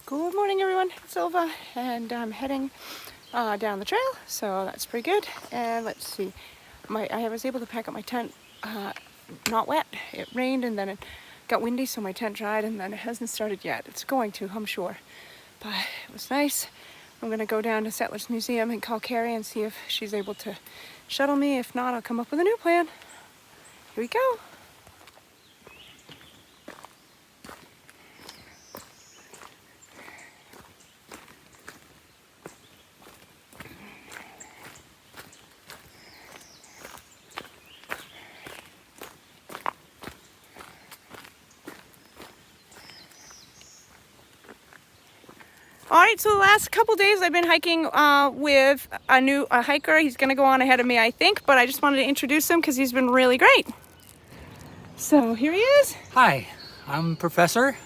Good morning, everyone. It's Silva, and I'm heading down the trail, so that's pretty good. And let's see, I was able to pack up my tent not wet. It rained and then it got windy, so my tent dried, and then it hasn't started yet. It's going to, I'm sure, but it was nice. I'm gonna go down to Settlers Museum and call Carrie and see if she's able to shuttle me. If not, I'll come up with a new plan. Here we go. All right, so the last couple days I've been hiking with a hiker. He's gonna go on ahead of me, I think, but I just wanted to introduce him because he's been really great. So here he is. Hi, I'm Professor,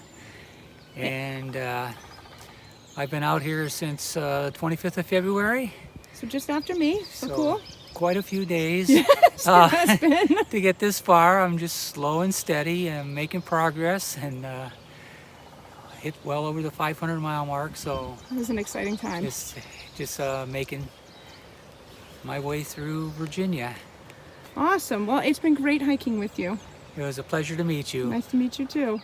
and I've been out here since 25th of February. So just after me, so cool. Quite a few days. Yes, it has been. To get this far. I'm just slow and steady and making progress, and hit well over the 500-mile mark, so It was an exciting time. just making my way through Virginia. Awesome. Well, it's been great hiking with you. It was a pleasure to meet you. Nice to meet you too.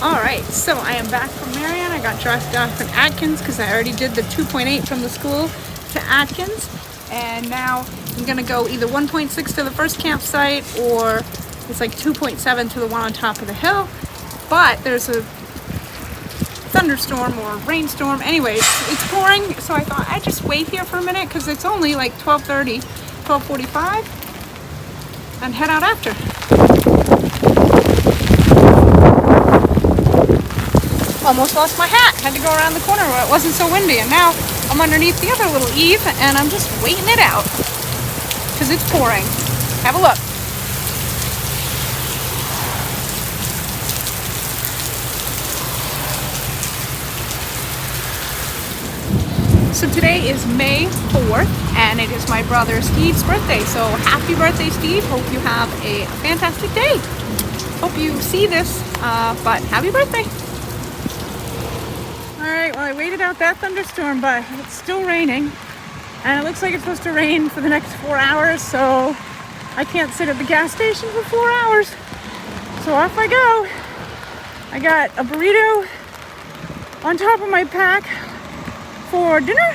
Alright, so I am back from Marion. I got dropped off in Atkins because I already did the 2.8 from the school to Atkins. And now I'm going to go either 1.6 to the first campsite, or it's like 2.7 to the one on top of the hill. But there's a thunderstorm or rainstorm. Anyways, it's pouring, so I thought I'd just wait here for a minute because it's only like 12:30, 12:45, and head out after. Almost lost my hat. Had to go around the corner where it wasn't so windy, and now I'm underneath the other little eave and I'm just waiting it out because it's pouring. Have a look. So today is May 4th and it is my brother Steve's birthday. So happy birthday, Steve. Hope you have a fantastic day. Hope you see this, but happy birthday. Alright, well I waited out that thunderstorm, but it's still raining. And it looks like it's supposed to rain for the next 4 hours, so I can't sit at the gas station for 4 hours. So off I go. I got a burrito on top of my pack for dinner.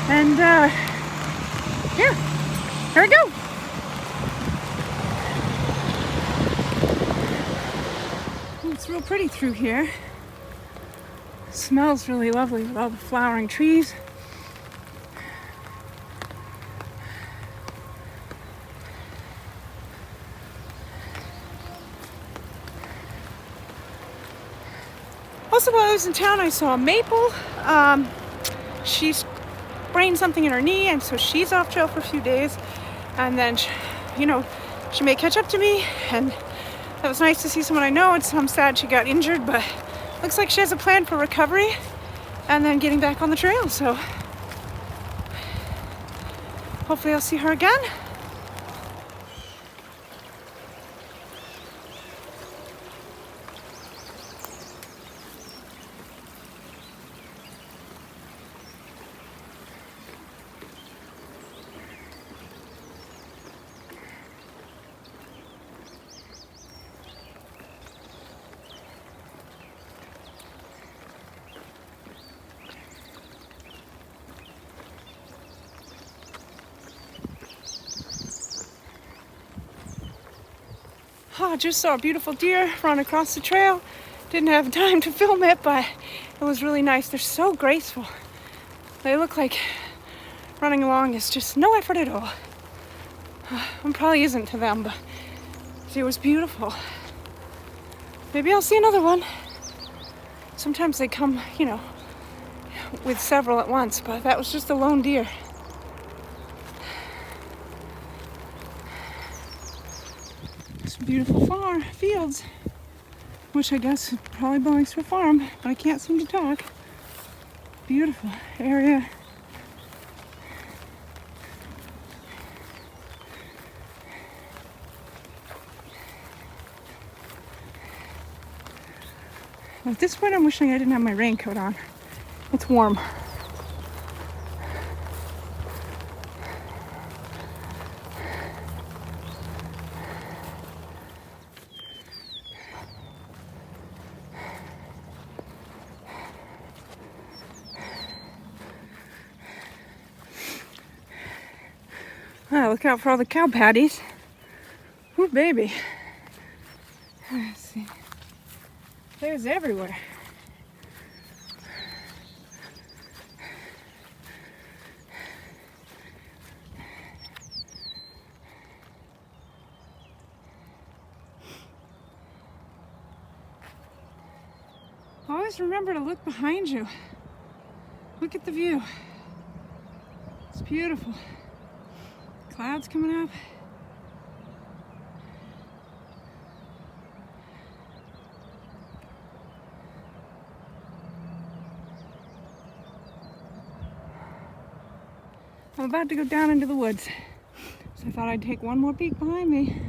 And yeah, here I go. Ooh, it's real pretty through here. Smells really lovely with all the flowering trees. Also, while I was in town, I saw Maple. She sprained something in her knee, and so she's off trail for a few days. And then, she may catch up to me, and that was nice to see someone I know. I'm sad she got injured, but looks like she has a plan for recovery and then getting back on the trail, so hopefully I'll see her again. Oh, just saw a beautiful deer run across the trail. Didn't have time to film it, but it was really nice. They're so graceful. They look like running along is just no effort at all. It probably isn't to them, but it was beautiful. Maybe I'll see another one. Sometimes they come, with several at once, but that was just a lone deer. Beautiful fields, which I guess probably belongs to a farm, but I can't seem to talk. Beautiful area. At this point, I'm wishing I didn't have my raincoat on. It's warm. Ah, look out for all the cow patties. Ooh, baby. Let's see. There's everywhere. Always remember to look behind you. Look at the view. It's beautiful. Clouds coming up. I'm about to go down into the woods, so I thought I'd take one more peek behind me.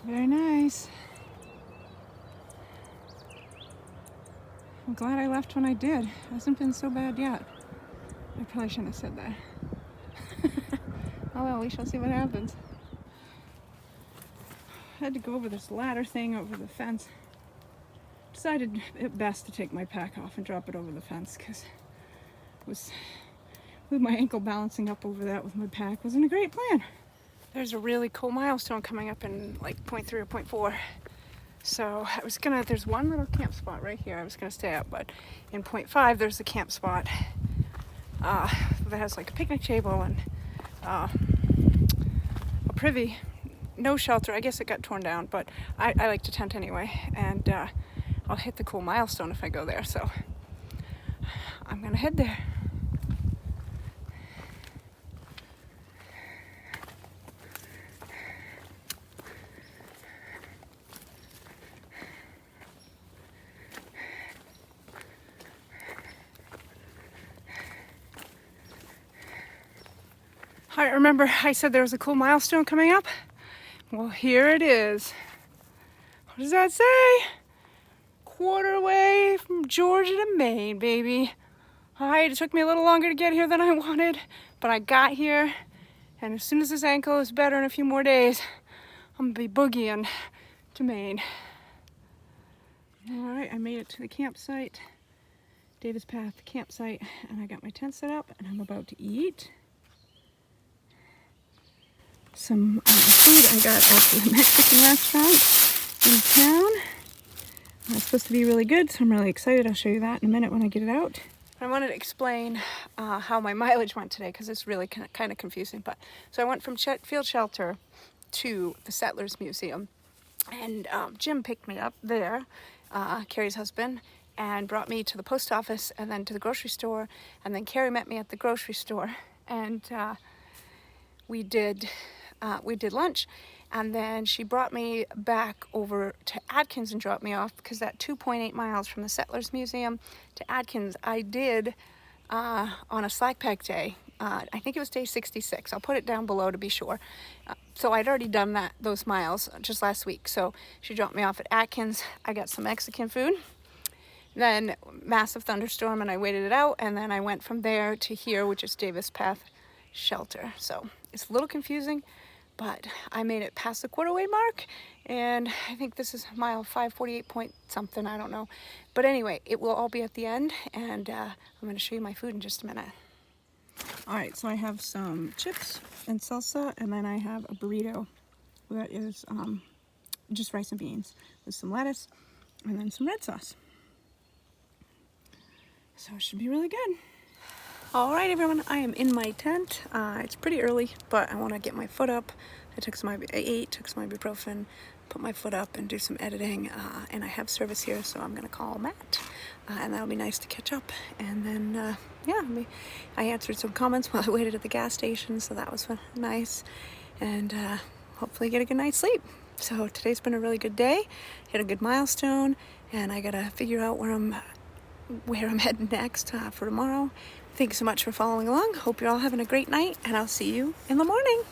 Very nice. I'm glad I left when I did. It hasn't been so bad yet. I probably shouldn't have said that. Oh well, we shall see what happens. I had to go over this ladder thing over the fence. Decided it best to take my pack off and drop it over the fence because with my ankle balancing up over that with my pack wasn't a great plan. There's a really cool milestone coming up in like 0.3 or 0.4. So I was gonna, there's one little camp spot right here I was gonna stay at, but in 0.5 there's a camp spot that has like a picnic table and a privy. No shelter, I guess it got torn down, but I like to tent anyway, and I'll hit the cool milestone if I go there, so I'm gonna head there. All right, remember I said there was a cool milestone coming up? Well, here it is. What does that say? Quarter way from Georgia to Maine, baby. All right, it took me a little longer to get here than I wanted, but I got here, and as soon as this ankle is better in a few more days, I'm gonna be boogieing to Maine. All right, I made it to the campsite, Davis Path campsite, and I got my tent set up, and I'm about to eat some food I got at the Mexican restaurant in town. It's supposed to be really good, so I'm really excited. I'll show you that in a minute when I get it out. I wanted to explain how my mileage went today because it's really kind of confusing. But so I went from Chatfield Shelter to the Settlers Museum, and Jim picked me up there, Carrie's husband, and brought me to the post office and then to the grocery store, and then Carrie met me at the grocery store, and we did lunch, and then she brought me back over to Atkins and dropped me off because that 2.8 miles from the Settlers Museum to Atkins I did on a slack pack day. I think it was day 66. I'll put it down below to be sure. So I'd already done those miles just last week. So she dropped me off at Atkins. I got some Mexican food. Then massive thunderstorm and I waited it out, and then I went from there to here, which is Davis Path Shelter. So it's a little confusing, but I made it past the quarter-way mark, and I think this is mile 548 point something, I don't know. But anyway, it will all be at the end, and I'm going to show you my food in just a minute. All right, so I have some chips and salsa, and then I have a burrito that is just rice and beans with some lettuce, and then some red sauce. So it should be really good. All right, everyone, I am in my tent. It's pretty early, but I want to get my foot up. I took some ibuprofen, put my foot up and do some editing, and I have service here, so I'm going to call Matt, and that'll be nice to catch up. And then, yeah, I answered some comments while I waited at the gas station, so that was nice. And hopefully get a good night's sleep. So today's been a really good day. Hit a good milestone, and I gotta figure out where I'm heading next for tomorrow. Thanks so much for following along. Hope you're all having a great night, and I'll see you in the morning.